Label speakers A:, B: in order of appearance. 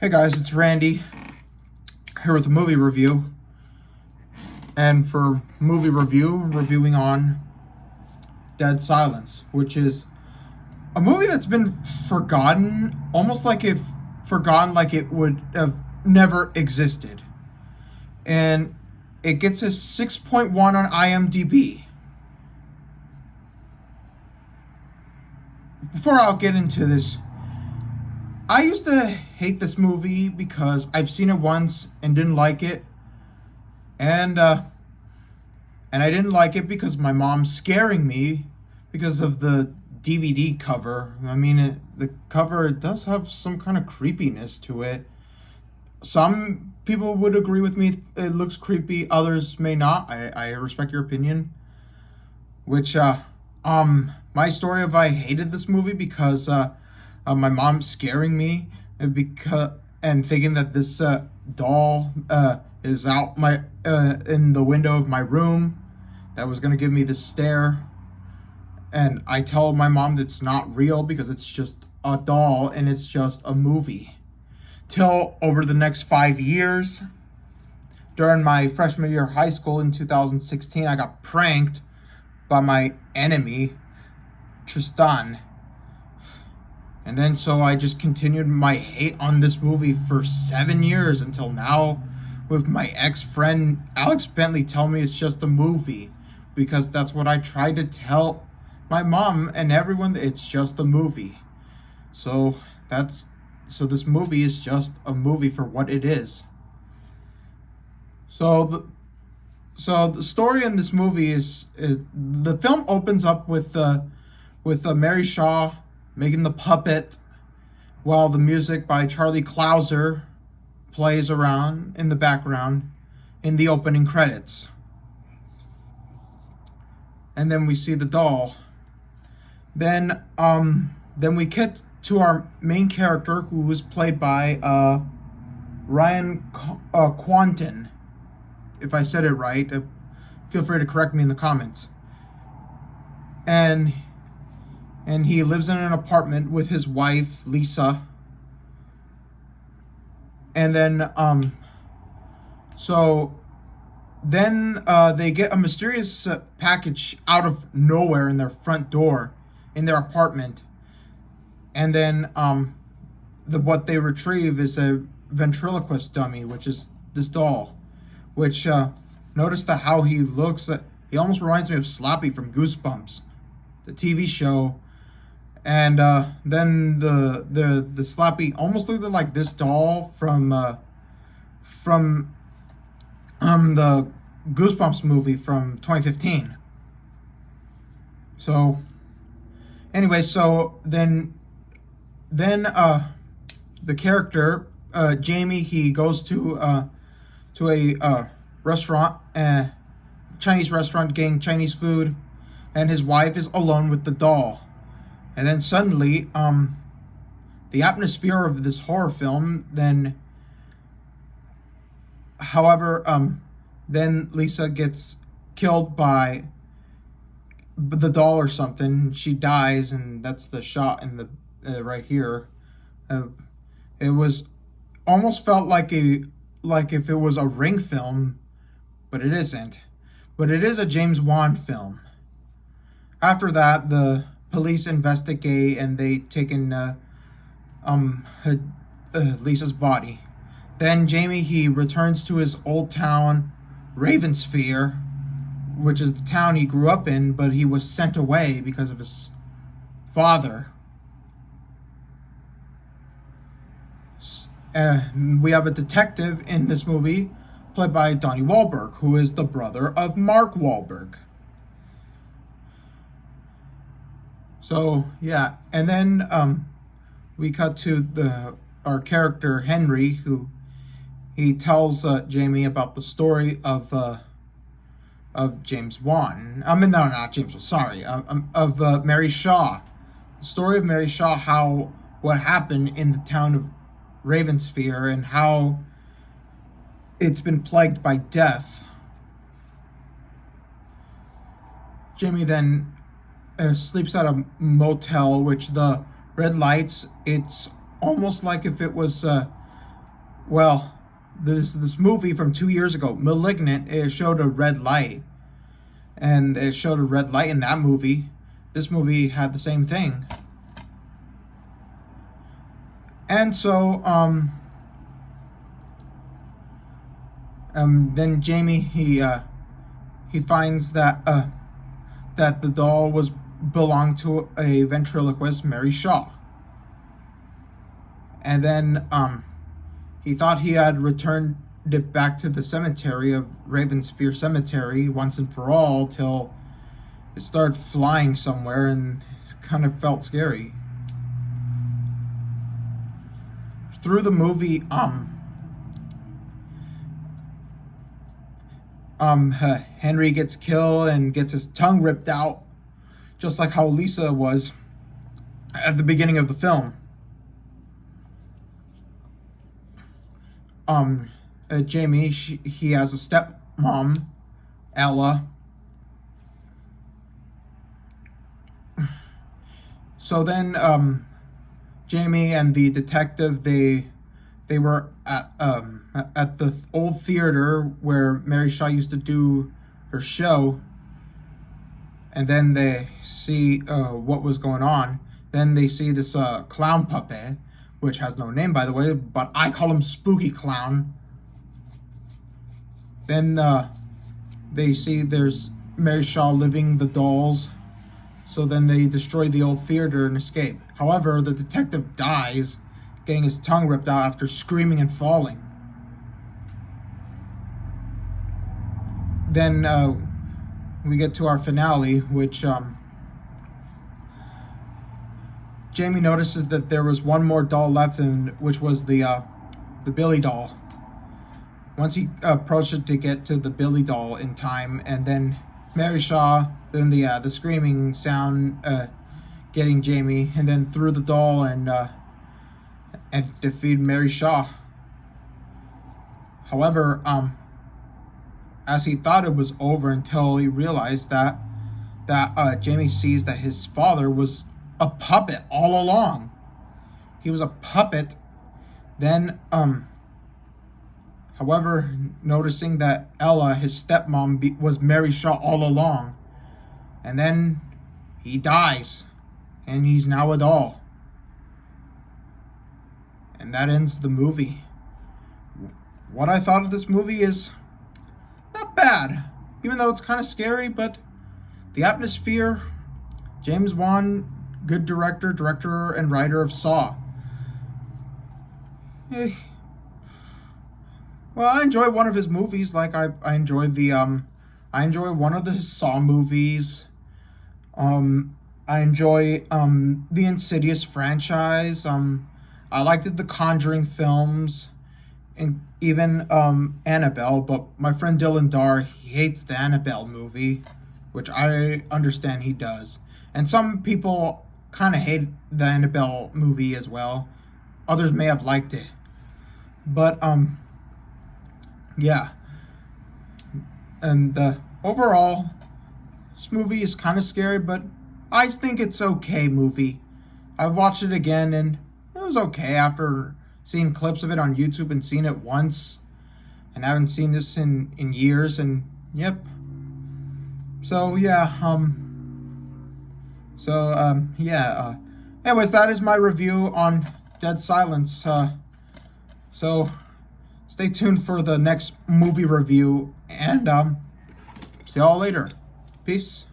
A: Hey guys, it's Randy here with a movie review. And for movie review, reviewing on Dead Silence, which is a movie that's been forgotten, almost like if forgotten like it would have never existed. And it gets a 6.1 on IMDb. Before I'll get into this, I used to hate this movie because I've seen it once and didn't like it, and I didn't like it because my mom's scaring me because of the DVD cover. I mean, the cover does have some kind of creepiness to it. Some people would agree with me; it looks creepy. Others may not. I respect your opinion. Which my story of I hated this movie because my mom scaring me and thinking that this doll is out my in the window of my room that was gonna give me this stare, and I tell my mom that it's not real because it's just a doll and it's just a movie. Till over the next 5 years, during my freshman year of high school in 2016, I got pranked by my enemy, Tristan. And then so I just continued my hate on this movie for 7 years until now, with my ex-friend Alex Bentley telling me it's just a movie, because that's what I tried to tell my mom and everyone, that it's just a movie. So this movie is just a movie for what it is. So the story in this movie is the film opens up with Mary Shaw making the puppet, while the music by Charlie Clouser plays around in the background in the opening credits. And then we see the doll. Then we get to our main character, who was played by Ryan Quanten. If I said it right, feel free to correct me in the comments. And he lives in an apartment with his wife, Lisa. And then, they get a mysterious package out of nowhere in their front door, in their apartment. And then, what they retrieve is a ventriloquist dummy, which is this doll. Which, notice how he looks. He almost reminds me of Slappy from Goosebumps, the TV show. And then the Slappy almost looked like this doll from the Goosebumps movie from 2015. So anyway, then the character Jamie, he goes to a restaurant, Chinese restaurant, getting Chinese food, and his wife is alone with the doll. And then suddenly, the atmosphere of this horror film, then Lisa gets killed by the doll or something. She dies, and that's the shot in the right here. It was almost felt like if it was a Ring film, but it isn't. But it is a James Wan film. After that, the police investigate, and they take in Lisa's body. Then Jamie, he returns to his old town, Ravensphere, which is the town he grew up in, but he was sent away because of his father. We have a detective in this movie, played by Donnie Wahlberg, who is the brother of Mark Wahlberg. So yeah, and then we cut to our character Henry, who he tells Jamie about the story of James Wan. I mean, no, not James Wan. Sorry, of Mary Shaw. The story of Mary Shaw, what happened in the town of Ravensphere, and how it's been plagued by death. Jamie then sleeps at a motel, which the red lights, it's almost like if it was Well, this movie from 2 years ago, *Malignant*, it showed a red light, and it showed a red light in that movie. This movie had the same thing, and so then Jamie he finds that that the doll was belonged to a ventriloquist, Mary Shaw. And then he thought he had returned it back to the cemetery of Ravensfere Cemetery once and for all, till it started flying somewhere and kind of felt scary. Through the movie, Henry gets killed and gets his tongue ripped out, just like how Lisa was at the beginning of the film. Jamie, he has a stepmom, Ella. So then, Jamie and the detective, they were at the old theater where Mary Shaw used to do her show, and then they see what was going on. Then they see this clown puppet, which has no name, by the way, but I call him Spooky Clown. Then they see there's Mary Shaw living the dolls, so then they destroy the old theater and escape. However, the detective dies, getting his tongue ripped out after screaming and falling. Then we get to our finale, which Jamie notices that there was one more doll left, which was the Billy doll. Once he approached it to get to the Billy doll in time, and then Mary Shaw doing the screaming sound, getting Jamie, and then threw the doll and defeated Mary Shaw. However, as he thought it was over, until he realized that Jamie sees that his father was a puppet all along. He was a puppet. Then, however, noticing that Ella, his stepmom, was Mary Shaw all along. And then he dies, and he's now a doll. And that ends the movie. What I thought of this movie is not bad, even though it's kind of scary, but the atmosphere, James Wan, good director and writer of Saw. Well, I enjoy one of his movies. Like I enjoyed I enjoy one of the Saw movies. I enjoy the Insidious franchise. I liked the Conjuring films, and even Annabelle. But my friend Dylan Dar, he hates the Annabelle movie, which I understand he does. And some people kind of hate the Annabelle movie as well. Others may have liked it. But yeah. And overall, this movie is kind of scary, but I think it's okay movie. I've watched it again and it was okay after seeing clips of it on YouTube and seeing it once. And I haven't seen this in years, and yep. So yeah, anyways, that is my review on Dead Silence. So stay tuned for the next movie review, and see y'all later. Peace.